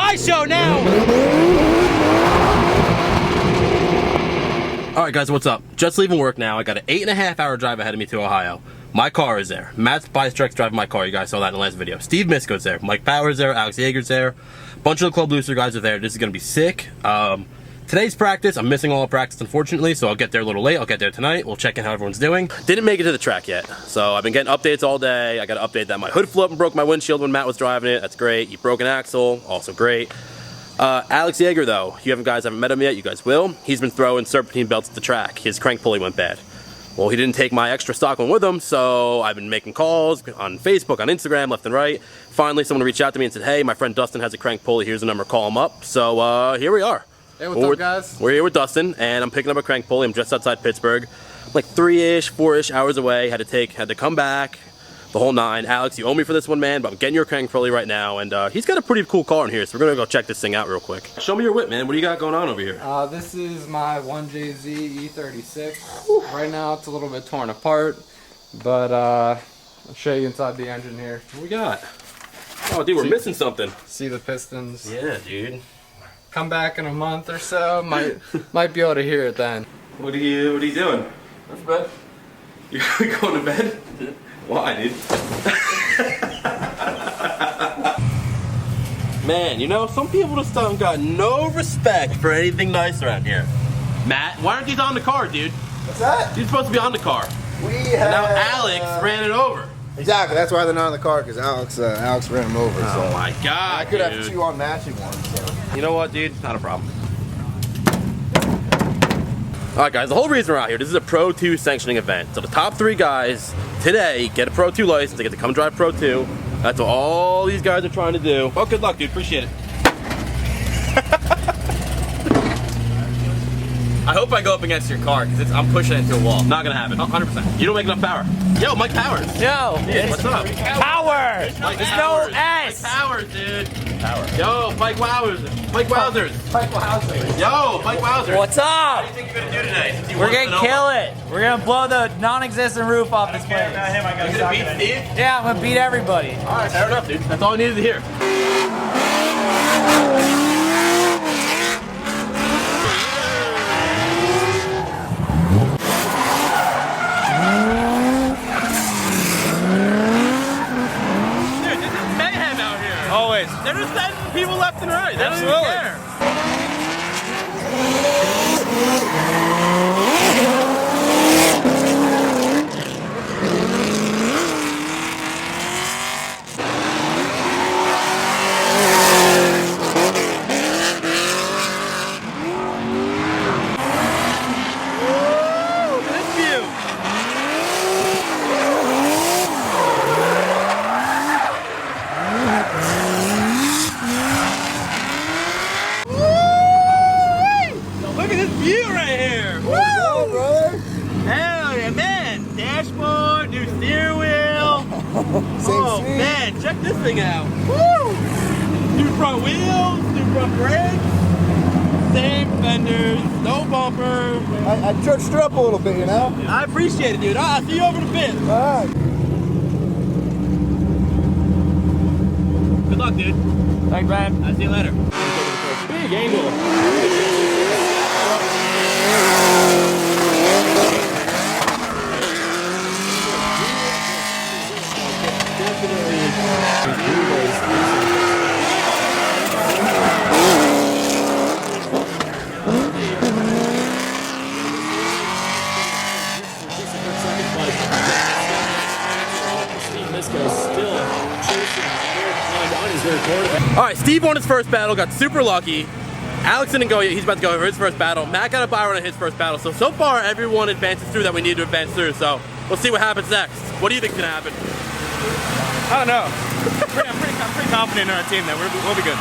my show now! Alright guys, what's up? Just leaving work now. I got an 8.5-hour drive ahead of me to Ohio. My car is there. Matt's Bystrike's driving my car. You guys saw that in the last video. Steve Misko's there. Mike Power's there. Alex Yeager's there. Bunch of the Club Looser guys are there. This is going to be sick. Today's practice, I'm missing all the practice unfortunately, so I'll get there a little late. I'll get there tonight. We'll check in how everyone's doing. Didn't make it to the track yet, so I've been getting updates all day. I got to update that my hood flew up and broke my windshield when Matt was driving it. That's great. He broke an axle, also great. Alex Yeager though, you guys haven't met him yet, you guys will. He's been throwing serpentine belts at the track. His crank pulley went bad. Well, he didn't take my extra stock one with him, so I've been making calls on Facebook, on Instagram, left and right. Finally, someone reached out to me and said, hey, my friend Dustin has a crank pulley. Here's the number, call him up. So here we are. Hey, what's up, guys? We're here with Dustin, and I'm picking up a crank pulley. I'm just outside Pittsburgh. Like 3-ish, 4-ish hours away. Had to come back, the whole 9. Alex, you owe me for this one, man, but I'm getting your crank pulley right now, and he's got a pretty cool car in here, so we're gonna go check this thing out real quick. Show me your whip, man. What do you got going on over here? This is my 1JZ E36. Right now, it's a little bit torn apart, but I'll show you inside the engine here. What we got? Oh, dude, we're missing something. See the pistons? Yeah, dude. Come back in a month or so, might be able to hear it then. What are you doing? That's bed. You're going to bed? Why, dude? Man, you know, some people just got no respect for anything nice around here. Matt, why aren't these on the car, dude? What's that? You're supposed to be on the car. And now Alex ran it over. Exactly, that's why they're not in the car, because Alex ran them over. Oh so. my god, I could dude. have 2 on matching ones. So. You know what, dude? Not a problem. Alright guys, the whole reason we're out here, this is a Pro 2 sanctioning event. So the top 3 guys today get a Pro 2 license, they get to come drive Pro 2. That's what all these guys are trying to do. Well, good luck, dude. Appreciate it. I hope I go up against your car, because I'm pushing it into a wall. Not gonna happen. 100%. You don't make enough power. Yo, Mike Powers. Yo, Dude, what's up? Power! There's no S! Mike Powers, dude. Power. Yo, Mike Wowzers. Mike Wowzers. Mike Wowzers. Yo, Mike Wowzers. What's up? What do you think you're gonna do today? Since you We're won gonna Sonoma? kill it. We're gonna blow the non-existent roof off this place. You gonna beat Steve? Yeah, I'm gonna beat everybody. Alright, fair enough, dude. That's all I needed to hear. Always. They're just sending people left and right. They don't even Absolutely. care. Woo! Look at this view. Look at this view right here! Woo! What's up, brother? Hell yeah, man! Dashboard, new steering wheel. Same seat. Man, check this thing out. Woo! New front wheels, new front brakes, same fenders, no bumper. I touched her up a little bit, you know? I appreciate it, dude. I'll see you over the pit. All right. Good luck, dude. Thanks, man. I'll see you later. Big angle. Alright, Steve won his first battle, got super lucky. Alex didn't go yet, he's about to go for his first battle. Matt got a bye run on his first battle. So far, everyone advances through that we need to advance through. So, we'll see what happens next. What do you think's gonna happen? I don't know. I'm pretty confident in our team that we'll be good.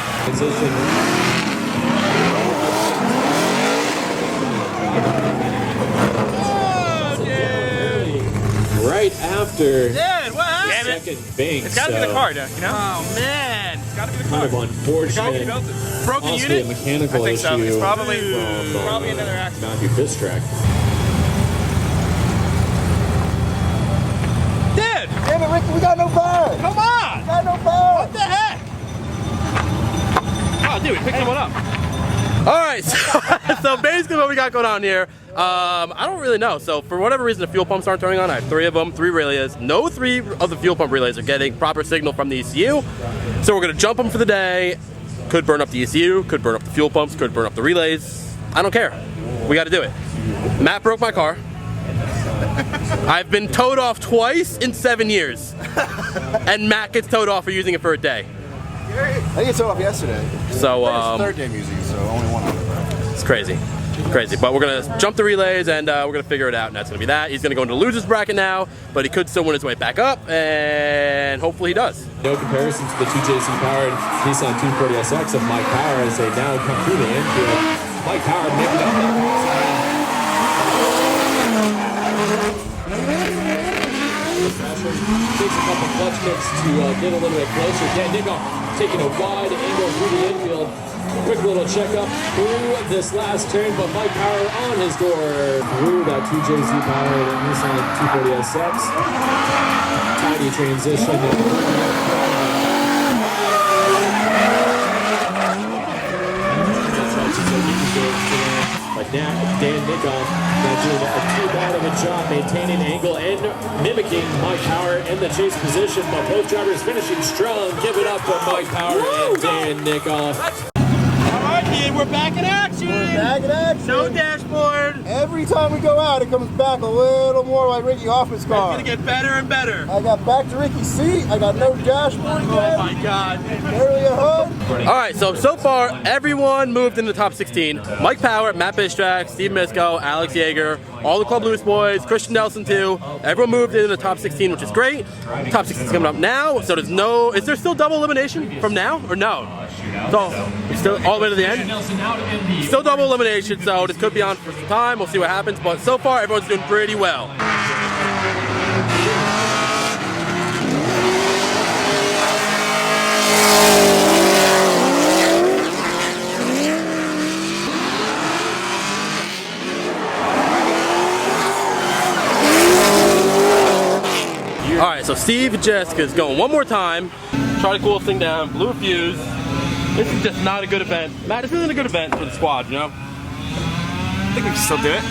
Right after Dude, what happened? second bank, It's gotta be the car, you know? Oh man, It's gotta be the kind car. of unfortunate, broken possibly a unit? mechanical I think so. issue It's probably from another accident. Matthew Bistrek. Dude, Damn it, Rick, we got no power. come on! We got no power. What the heck? Oh, dude, got going on here? I don't really know. So for whatever reason, the fuel pumps aren't turning on. I have 3 of them, 3 relays. No 3 of the fuel pump relays are getting proper signal from the ECU. So we're gonna jump them for the day. Could burn up the ECU, could burn up the fuel pumps, could burn up the relays. I don't care. We gotta do it. Matt broke my car. I've been towed off twice in 7 years. And Matt gets towed off for using it for a day. I think it's off yesterday. So, It's third day I'm using it, so only one of them. it's crazy. Crazy. But we're gonna jump the relays and we're gonna figure it out, and that's gonna be that. He's gonna go into the losers bracket now, but he could still win his way back up, and hopefully he does. No comparison to the 2JC powered Nissan 240SX of Mike Power as they now come through the infield. Mike Power making up that takes a couple clutch kicks to get a little bit closer. Dan Nickoff taking a wide angle through the infield. Quick little checkup through this last turn, but Mike Power on his door through that 2JZ powered Nissan 240SX. Tiny transition. But now Dan Nickoff not doing too bad of a job maintaining angle and mimicking Mike Power in the chase position, but both drivers finishing strong. Give it up for Mike Power and Dan Nickoff. We're back in action. We're back in action. No dashboard. Every time we go out, it comes back a little more like Ricky Hoffman's car. It's gonna get better and better. I got back to Ricky's seat. I got no dashboard yet. Oh my God. Barely a hood. All right, so far, everyone moved in the top 16. Mike Power, Matt Bistrak, Steve Misko, Alex Yeager, all the Club Loose boys, Christian Nelson too. Everyone moved in the top 16, which is great. Top 16 is coming up now, so is there still double elimination from now, or no? So, it's still all the way to the end? Still double elimination, so this could be on for some time. We'll see what happens, but so far, everyone's doing pretty well. All right, so Steve and Jessica's going one more time. Try to cool this thing down, blew a fuse. This is just not a good event. Matt, this isn't a good event for the squad, you know? I think we can still do it.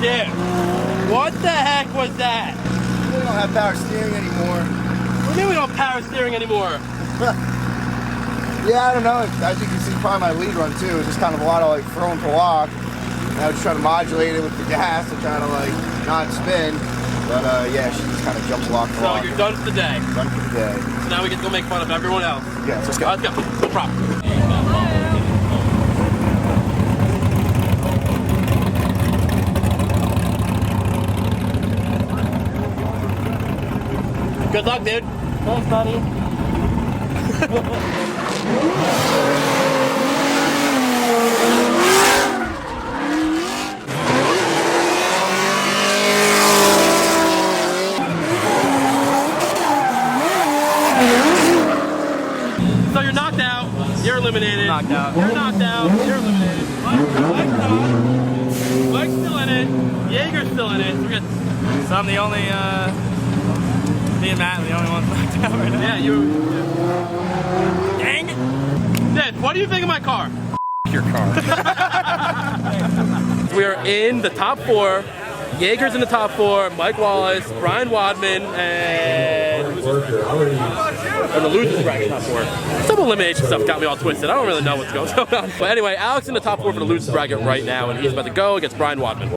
Dude, what the heck was that? We don't have power steering anymore. What do you mean we don't have power steering anymore? Yeah, I don't know. As you can see, probably my lead run too. It's just kind of a lot of like throwing to lock. And I was trying to modulate it with the gas to try to like not spin. But yeah, she just kind of jumps lock to lock. So you're done for the day. Done for the day. So now we get to go make fun of everyone else. Yeah, let's go. Let's go. No problem. Good luck, dude. Thanks, buddy. So you're knocked out. You're eliminated. Knocked out. You're knocked out. You're eliminated. Mike's still in it. Yeager's still in it. We're good. So I'm the only, me and Matt are the only ones knocked out right now. Yeah, you. Dang it. Dad, what do you think of my car? Your car. We are in the top 4. Yeager's in the top 4. Mike Wallace, Brian Wadman, and the losers bracket top 4. Some elimination stuff got me all twisted. I don't really know what's going on. But anyway, Alex in the top 4 for the losers bracket right now, and he's about to go against Brian Wadman.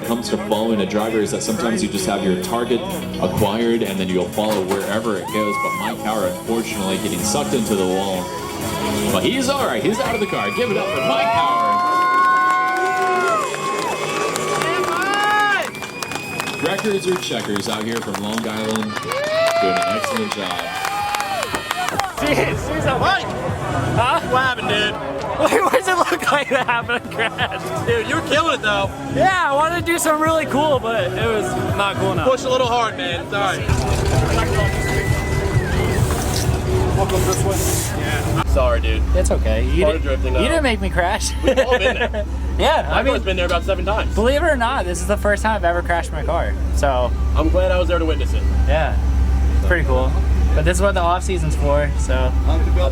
It comes to following a driver is that sometimes you just have your target acquired and then you'll follow wherever it goes. But Mike Power, unfortunately, getting sucked into the wall. But he's all right. He's out of the car. Give it up for Mike Power. Records or checkers out here from Long Island, doing an excellent job. Jeez, Mike! Huh? What happened, dude? Wait, what does it look like? like that happened to crash. Dude, you were killing it though. Yeah, I wanted to do something really cool, but it was not cool enough. Push a little hard, man. It's all right. Welcome this way. Yeah. Sorry, dude. It's okay. You didn't make me crash. We've all been there. Yeah, I mean, I've been there about 7 times. Believe it or not, this is the first time I've ever crashed my car. So I'm glad I was there to witness it. yeah, it's pretty cool. But this is what the off season's for. So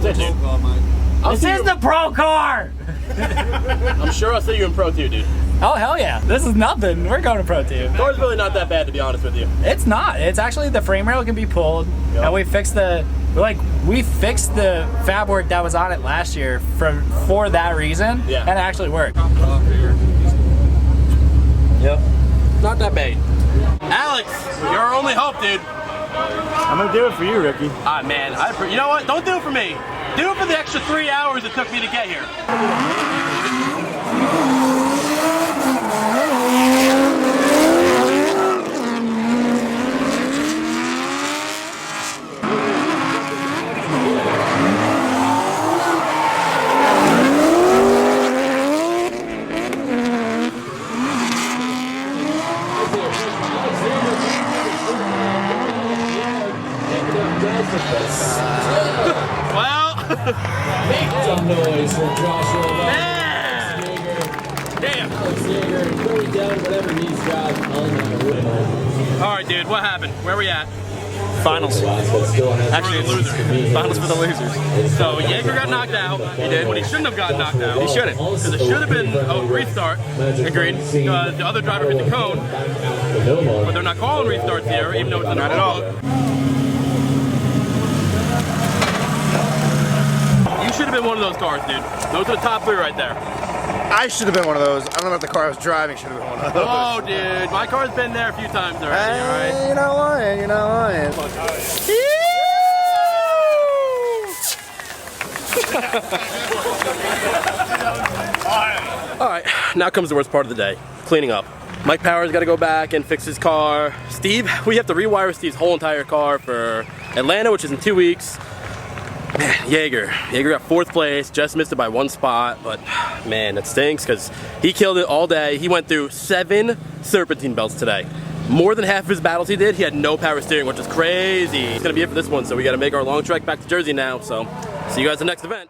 this is the pro car. I'm sure I'll see you in Pro 2, dude. Oh hell yeah! This is nothing. We're going to Pro 2. Car's really not that bad, to be honest with you. It's not. It's actually the frame rail can be pulled, and we fixed the fab work that was on it last year for that reason, and it actually worked. Yep. Not that bad. Alex, you're our only hope, dude. I'm gonna do it for you, Ricky. Ah, man. You know what? Don't do it for me. Do it for the extra 3 hours it took me to get here. Well, Make some noise for Joshua. man. Damn. Alex Yeager, throwing down whatever he's got on the rim. All right, dude. What happened? Where we at? Finals. Actually, losers. Finals for the losers. So Yeager got knocked out. He did, but he shouldn't have gotten knocked out. He shouldn't. Because it should have been a restart. Agreed. Because the other driver hit the cone, but they're not calling restarts here, even though it's under Not at all. You should have been one of those cars, dude. Those are the top 3 right there. I should have been one of those. I don't know if the car I was driving should have been one of those. Oh, dude. My car's been there a few times already, all right? You're not lying. You're not lying. All right, now comes the worst part of the day, cleaning up. Mike Power's got to go back and fix his car. Steve, we have to rewire Steve's whole entire car for Atlanta, which is in 2 weeks. Man, Yeager got 4th place, just missed it by 1 spot, but man, that stinks because he killed it all day. He went through 7 serpentine belts today. More than half of his battles he did, he had no power steering, which is crazy. It's gonna be it for this one, so we gotta make our long trek back to Jersey now, so see you guys at the next event.